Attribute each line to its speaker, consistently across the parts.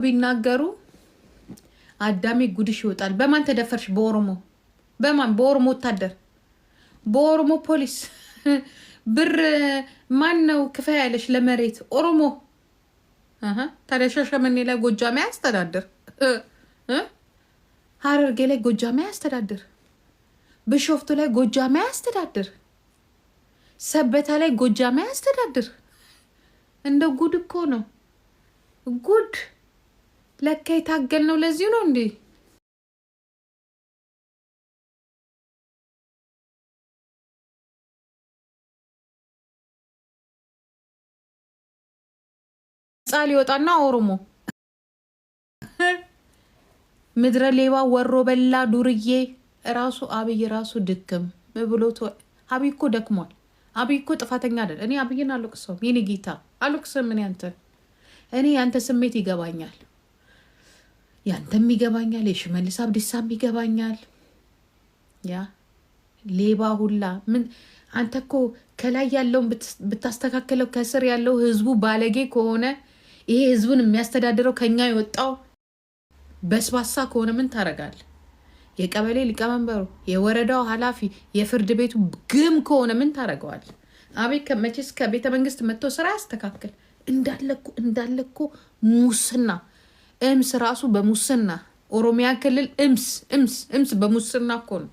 Speaker 1: ቢናገሩ አዳሜ ጉድሽ ይወጣል። በማን ተደፈርሽ? በኦሮሞ በማን? በኦሮሞ ወታደር፣ በኦሮሞ ፖሊስ ብር ማን ነው ክፈያ ያለሽ ለመሬት? ኦሮሞ። ታዲያ ሻሸመኔ ላይ ጎጃሜ ያስተዳድር፣ ሀረርጌ ላይ ጎጃሜ ያስተዳድር፣ ብሾፍቱ ላይ ጎጃሜ ያስተዳድር፣ ሰበታ ላይ ጎጃሜ ያስተዳድር። እንደ ጉድ እኮ ነው ጉድ። ለካ የታገል ነው ለዚሁ ነው እንዴ? ጻል ይወጣና ኦሮሞ ምድረ ሌባ ወሮ በላ ዱርዬ ራሱ አብይ ራሱ ድክም ብሎት። አብይ እኮ ደክሟል። አብይ እኮ ጥፋተኛ አይደል? እኔ አብይን አልወቅሰውም። የኔ ጌታ አልወቅስም። ምን እኔ ያንተ ስሜት ይገባኛል፣ ያንተም ይገባኛል፣ የሽመልስ አብዲሳም ይገባኛል። ያ ሌባ ሁላ ምን አንተ እኮ ከላይ ያለውን ብታስተካከለው ከስር ያለው ህዝቡ ባለጌ ከሆነ ይሄ ህዝቡን የሚያስተዳድረው ከኛ የወጣው በስባሳ ከሆነ ምን ታረጋል? የቀበሌ ሊቀመንበሩ፣ የወረዳው ኃላፊ፣ የፍርድ ቤቱ ግም ከሆነ ምን ታረገዋል? አቤት ከመቼስ ከቤተ መንግስት መጥቶ ስራ ያስተካክል። እንዳለኮ ሙስና እምስ ራሱ በሙስና ኦሮሚያ ክልል እምስ በሙስና እኮ ነው።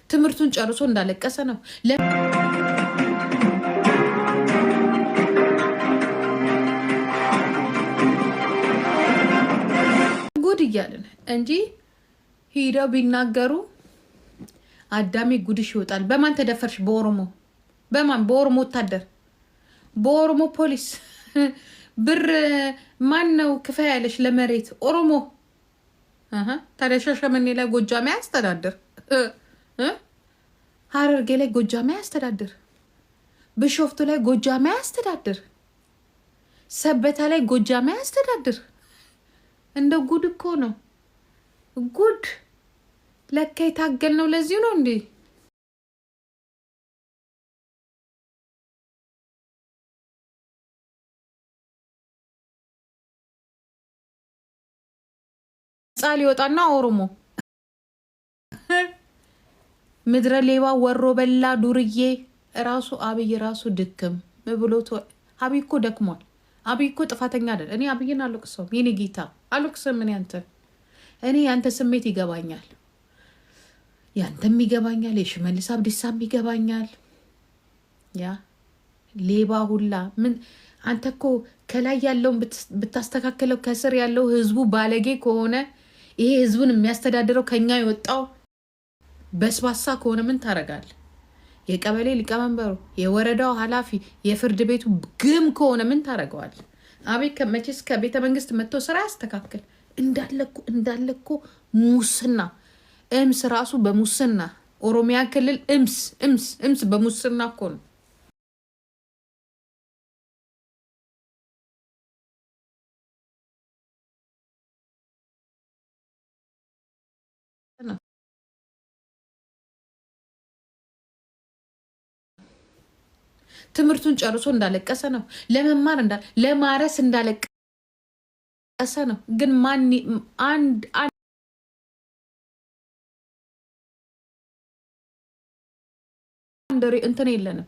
Speaker 1: ትምህርቱን ጨርሶ እንዳለቀሰ ነው። ጉድ እያልን እንጂ ሂደው ቢናገሩ አዳሜ ጉድሽ ይወጣል። በማን ተደፈርሽ? በኦሮሞ በማን? በኦሮሞ ወታደር፣ በኦሮሞ ፖሊስ ብር ማን ነው ክፈያ ያለሽ ለመሬት? ኦሮሞ። ታዲያ ሻሸመኔ ላይ ጎጃሜ ያስተዳድር፣ ሀረርጌ ላይ ጎጃሜ ያስተዳድር፣ ብሾፍቱ ላይ ጎጃሜ ያስተዳድር፣ ሰበታ ላይ ጎጃሜ ያስተዳድር። እንደ ጉድ እኮ ነው ጉድ። ለካ የታገል ነው ለዚሁ ነው እንዴ? ጻል ይወጣና ኦሮሞ ምድረ ሌባ ወሮ በላ ዱርዬ ራሱ አብይ ራሱ ድክም ብሎት። አብይ እኮ ደክሟል። አብይ እኮ ጥፋተኛ አይደል? እኔ አብይን አልወቅሰውም። የኔ ጌታ አልወቅስም። እኔ ያንተ ስሜት ይገባኛል፣ ያንተም ይገባኛል፣ የሽመልስ አብዲሳም ይገባኛል። ያ ሌባ ሁላ ምን አንተ እኮ ከላይ ያለውን ብታስተካከለው ከስር ያለው ህዝቡ ባለጌ ከሆነ ይሄ ህዝቡን የሚያስተዳድረው ከኛ የወጣው በስባሳ ከሆነ ምን ታረጋል? የቀበሌ ሊቀመንበሩ፣ የወረዳው ኃላፊ፣ የፍርድ ቤቱ ግም ከሆነ ምን ታረገዋል? አቤት ከመቼስ ከቤተ መንግስት መጥቶ ስራ ያስተካክል። እንዳለኮ ሙስና እምስ ራሱ በሙስና ኦሮሚያ ክልል እምስ በሙስና እኮ ነው። ትምህርቱን ጨርሶ እንዳለቀሰ ነው። ለመማር ለማረስ እንዳለቀሰ ነው። ግን አንድ እንትን የለንም።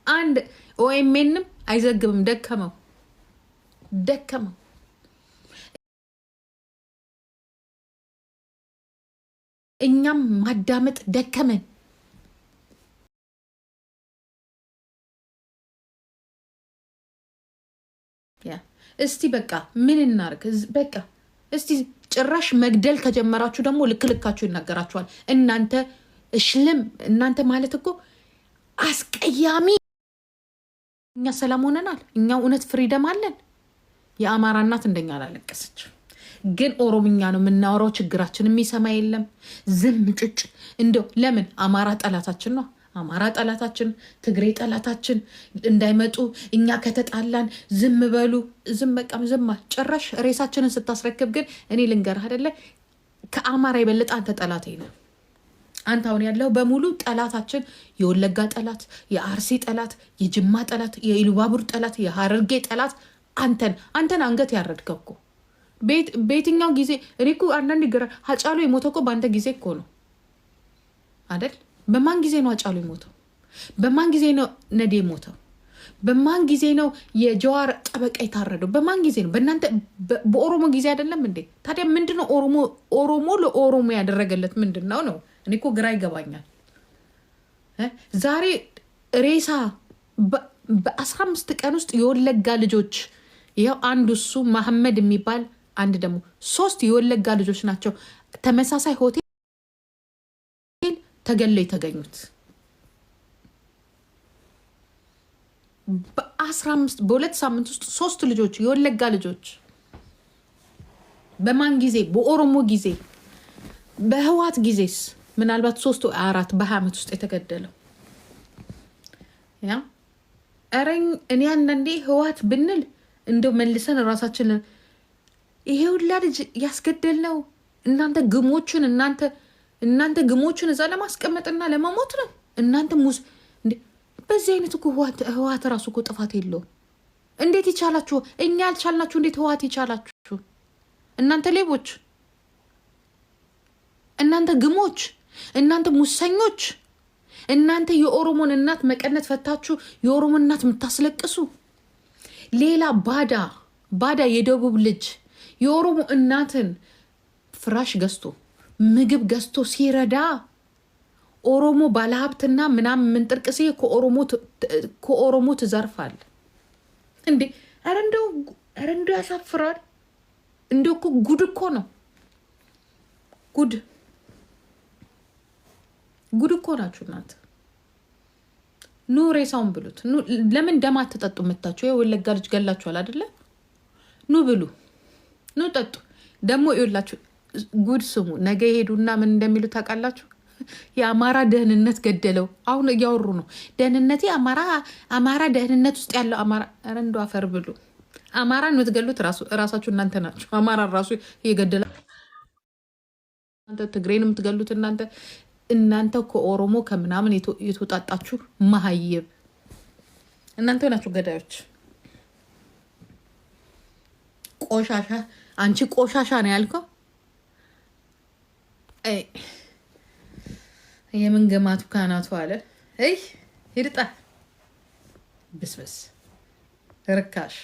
Speaker 1: አንድ ኦኤምኤንም አይዘግብም። ደከመው። እኛም ማዳመጥ ደከመን። እስቲ በቃ ምን እናርግ? በቃ እስቲ ጭራሽ መግደል ከጀመራችሁ ደግሞ ልክልካችሁ ይናገራችኋል። እናንተ ማለት እኮ አስቀያሚ። እኛ ሰላም ሆነናል። እኛ እውነት ፍሪደም አለን። የአማራ እናት እንደኛ አላለቀሰች። ግን ኦሮምኛ ነው የምናወራው። ችግራችን የሚሰማ የለም። ዝም ጭጭ። እንደው ለምን? አማራ ጠላታችን ነው። አማራ ጠላታችን፣ ትግሬ ጠላታችን እንዳይመጡ እኛ ከተጣላን ዝም በሉ። ዝም በቃም ዝም ጭራሽ ሬሳችንን ስታስረክብ ግን እኔ ልንገርህ አይደለ ከአማራ የበለጠ አንተ ጠላቴ ነው። አንተ አሁን ያለው በሙሉ ጠላታችን፣ የወለጋ ጠላት፣ የአርሲ ጠላት፣ የጅማ ጠላት፣ የኢሉባቡር ጠላት፣ የሀረርጌ ጠላት አንተን አንገት ያረድከው እኮ በየትኛው ጊዜ? እኔ እኮ አንዳንድ ግራ ሀጫሉ የሞተው እኮ በአንተ ጊዜ እኮ ነው አይደል? በማን ጊዜ ነው ሀጫሉ የሞተው? በማን ጊዜ ነው ነዴ የሞተው? በማን ጊዜ ነው የጀዋር ጠበቃ የታረደው? በማን ጊዜ ነው? በእናንተ በኦሮሞ ጊዜ አይደለም እንዴ? ታዲያ ምንድነው ኦሮሞ ለኦሮሞ ያደረገለት ምንድን ነው ነው? እኔ እኮ ግራ ይገባኛል። ዛሬ ሬሳ በ15 ቀን ውስጥ የወለጋ ልጆች ይኸው አንዱ እሱ መሐመድ የሚባል አንድ ደግሞ 3 የወለጋ ልጆች ናቸው ተመሳሳይ ሆቴል ተገለው የተገኙት። በ2 ሳምንት ውስጥ 3 ልጆች የወለጋ ልጆች። በማን ጊዜ? በኦሮሞ ጊዜ። በህዋት ጊዜስ ምናልባት 3 ወይ 4 በ20 ዓመት ውስጥ የተገደለው ያ እረኝ። እኔ አንዳንዴ ህዋት ብንል እንደው መልሰን ራሳችንን ይሄ ሁላ ልጅ ያስገደል ነው እናንተ ግሞችን እዛ ለማስቀመጥና ለመሞት ነው እናንተ ሙስ እንዴ! በዚህ አይነት እኮ ህዋት ራሱ እኮ ጥፋት የለውም። እንዴት ይቻላችሁ? እኛ ያልቻልናችሁ እንዴት ህዋት ይቻላችሁ? እናንተ ሌቦች፣ እናንተ ግሞች፣ እናንተ ሙሰኞች፣ እናንተ የኦሮሞን እናት መቀነት ፈታችሁ የኦሮሞ እናት የምታስለቅሱ ሌላ ባዳ የደቡብ ልጅ የኦሮሞ እናትን ፍራሽ ገዝቶ ምግብ ገዝቶ ሲረዳ ኦሮሞ ባለሀብትና ምናምን ምንጥርቅሴ ከኦሮሞ ትዘርፋል እንዴ? ኧረ እንደው ያሳፍራል። እንደው እኮ ጉድ እኮ ነው። ጉድ እኮ ናችሁ እናት። ኑ ሬሳውን ብሉት። ለምን ደም አትጠጡ? መታችሁ የወለጋ ልጅ ገላችኋል አይደለ? ኑ ብሉ፣ ኑ ጠጡ። ደግሞ ይኸውላችሁ ጉድ ስሙ። ነገ ይሄዱና ምን እንደሚሉ ታውቃላችሁ? የአማራ ደህንነት ገደለው። አሁን እያወሩ ነው። ደህንነቴ አማራ ደህንነት ውስጥ ያለው አማራ። ኧረ እንደው አፈር ብሉ። አማራን የምትገሉት ራሳችሁ እናንተ ናችሁ። አማራ ራሱ እየገደላ እናንተ፣ ትግሬን የምትገሉት እናንተ ከኦሮሞ ከምናምን የተወጣጣችሁ መሀይብ እናንተ ናችሁ ገዳዮች። ቆሻሻ። አንቺ ቆሻሻ ነው ያልከው። የምን ገማቱ ካናቱ አለ። ይርጣ ብስብስ ርካሽ።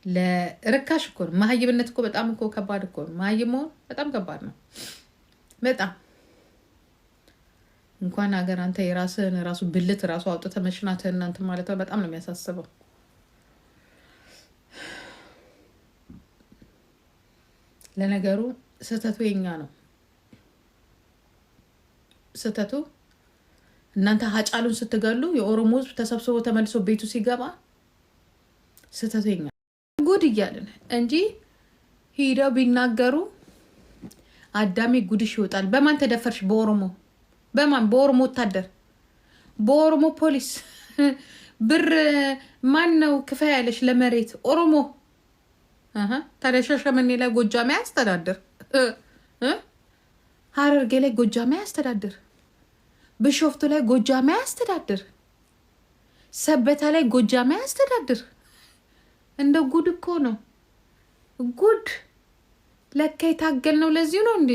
Speaker 1: ለርካሽ እኮ ነው መሀይብነት እኮ። በጣም እኮ ከባድ እኮ ነው መሀይብ መሆን። በጣም ከባድ ነው በጣም። እንኳን ሀገር አንተ የራስህን ራሱ ብልት ራሱ አውጥተህ መሽናትህን እናንተ ማለት ነው። በጣም ነው የሚያሳስበው። ለነገሩ ስህተቱ የኛ ነው። ስህተቱ እናንተ ሀጫሉን ስትገሉ የኦሮሞ ሕዝብ ተሰብስቦ ተመልሶ ቤቱ ሲገባ ስህተቱ የኛ ጉድ እያልን እንጂ ሂደው ቢናገሩ አዳሜ ጉድሽ ይወጣል። በማን ተደፈርሽ? በኦሮሞ በማን? በኦሮሞ ወታደር፣ በኦሮሞ ፖሊስ ብር ማን ነው ክፈያ ያለሽ ለመሬት? ኦሮሞ። ታዲያ ሻሸመኔ ላይ ጎጃሜ ያስተዳድር፣ ሀረርጌ ላይ ጎጃሜ ያስተዳድር፣ ብሾፍቱ ላይ ጎጃሜ ያስተዳድር፣ ሰበታ ላይ ጎጃሜ ያስተዳድር። እንደ ጉድ እኮ ነው ጉድ። ለካ የታገል ነው ለዚሁ ነው እንዴ?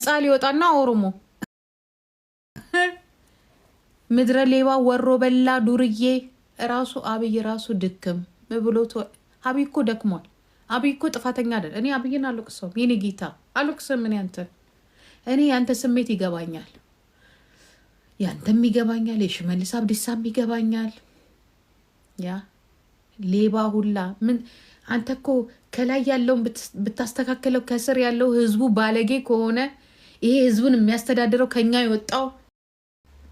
Speaker 1: ነፃ ሊወጣና ኦሮሞ ምድረ ሌባ ወሮ በላ ዱርዬ ራሱ አብይ ራሱ ድክም ብሎት። አብይ እኮ ደክሟል። አብይ እኮ ጥፋተኛ አይደል? እኔ አብይን አልወቅሰውም። የኔ ጌታ አልወቅስም። እኔ ያንተ ስሜት ይገባኛል፣ ያንተም ይገባኛል፣ የሽመልስ አብዲሳም ይገባኛል። ያ ሌባ ሁላ ምን አንተ እኮ ከላይ ያለውን ብታስተካከለው ከስር ያለው ህዝቡ ባለጌ ከሆነ ይሄ ህዝቡን የሚያስተዳድረው ከኛ የወጣው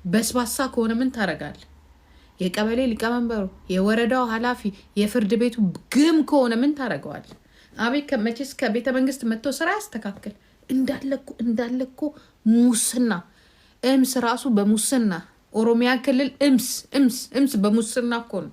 Speaker 1: በስባሳ ከሆነ ምን ታረጋል? የቀበሌ ሊቀመንበሩ፣ የወረዳው ኃላፊ፣ የፍርድ ቤቱ ግም ከሆነ ምን ታደርገዋል? አብይ ከመቼስ ከቤተ መንግስት መጥቶ ስራ ያስተካክል። እንዳለኮ ሙስና እምስ ራሱ በሙስና ኦሮሚያ ክልል እምስ በሙስና እኮ ነው።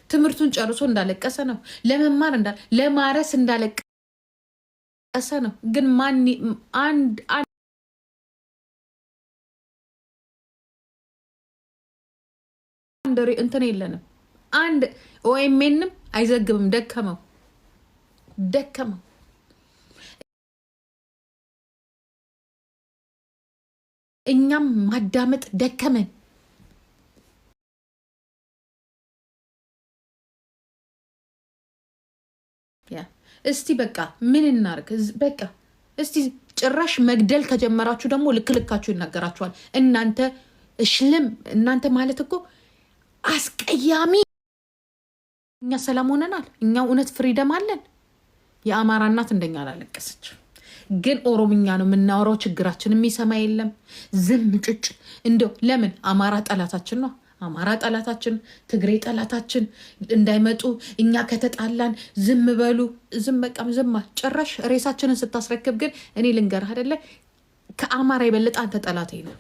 Speaker 1: ትምህርቱን ጨርሶ እንዳለቀሰ ነው። ለመማር ለማረስ እንዳለቀሰ ነው። ግን አንድ እንትን የለንም። አንድ ኦኤምኤንም አይዘግብም። ደከመው። እኛም ማዳመጥ ደከመን። እስቲ በቃ ምን እናርግ? በቃ እስቲ ጭራሽ መግደል ከጀመራችሁ ደግሞ ልክልካችሁ ይናገራችኋል። እናንተ እሽልም እናንተ ማለት እኮ አስቀያሚ። እኛ ሰላም ሆነናል። እኛ እውነት ፍሪደም አለን። የአማራ እናት እንደኛ አላለቀሰች። ግን ኦሮምኛ ነው የምናወራው። ችግራችን የሚሰማ የለም። ዝም ጭጭ። እንደው ለምን አማራ ጠላታችን ነው። አማራ ጠላታችን፣ ትግሬ ጠላታችን እንዳይመጡ እኛ ከተጣላን ዝም በሉ። በቃም ዝም። ጭራሽ ሬሳችንን ስታስረክብ ግን እኔ ልንገርህ አይደለ ከአማራ የበለጠ አንተ ጠላት ነው።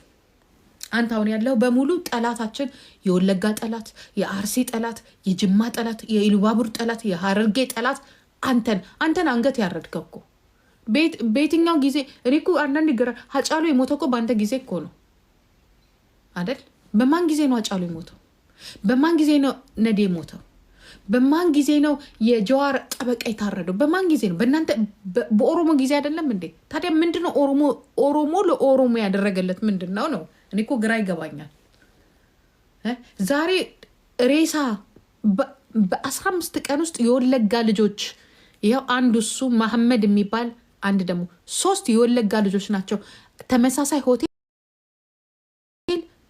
Speaker 1: አንተ አሁን ያለው በሙሉ ጠላታችን፣ የወለጋ ጠላት፣ የአርሲ ጠላት፣ የጅማ ጠላት፣ የኢሉባቡር ጠላት፣ የሀረርጌ ጠላት አንተን አንገት ያረድከው እኮ በየትኛው ጊዜ? እኔ እኮ አንዳንድ ግራ ሀጫሉ የሞተው እኮ በአንተ ጊዜ እኮ ነው አይደል? በማን ጊዜ ነው አጫሉ የሞተው? በማን ጊዜ ነው ነዴ የሞተው? በማን ጊዜ ነው የጀዋር ጠበቃ የታረደው? በማን ጊዜ ነው? በእናንተ በኦሮሞ ጊዜ አይደለም እንዴ? ታዲያ ምንድነው ኦሮሞ ለኦሮሞ ያደረገለት ምንድነው ነው? እኔ እኮ ግራ ይገባኛል። ዛሬ ሬሳ በ15 ቀን ውስጥ የወለጋ ልጆች ይኸው አንዱ እሱ መሐመድ የሚባል አንድ ደግሞ 3 የወለጋ ልጆች ናቸው ተመሳሳይ ሆቴል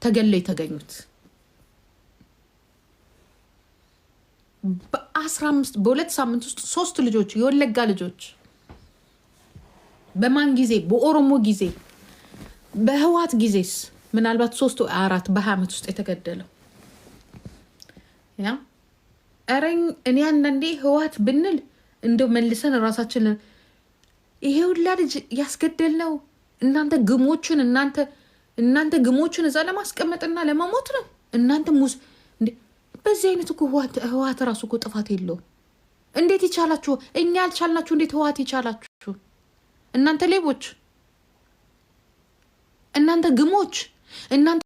Speaker 1: ተገለው የተገኙት። በ2 ሳምንት ውስጥ 3 ልጆች የወለጋ ልጆች። በማን ጊዜ? በኦሮሞ ጊዜ። በህዋት ጊዜስ ምናልባት 3 ወይ 4 በ20 ዓመት ውስጥ የተገደለው ያ እረኝ። እኔ አንዳንዴ ህዋት ብንል እንደው መልሰን ራሳችንን ይሄ ሁላ ልጅ ያስገደልነው እናንተ ግሞችን እዛ ለማስቀመጥና ለመሞት ነው። እናንተ በዚህ አይነት እኮ ህዋት ራሱ እኮ ጥፋት የለውም። እንዴት ይቻላችሁ? እኛ ያልቻልናችሁ እንዴት ህዋት ይቻላችሁ? እናንተ ሌቦች፣ እናንተ ግሞች፣ እናንተ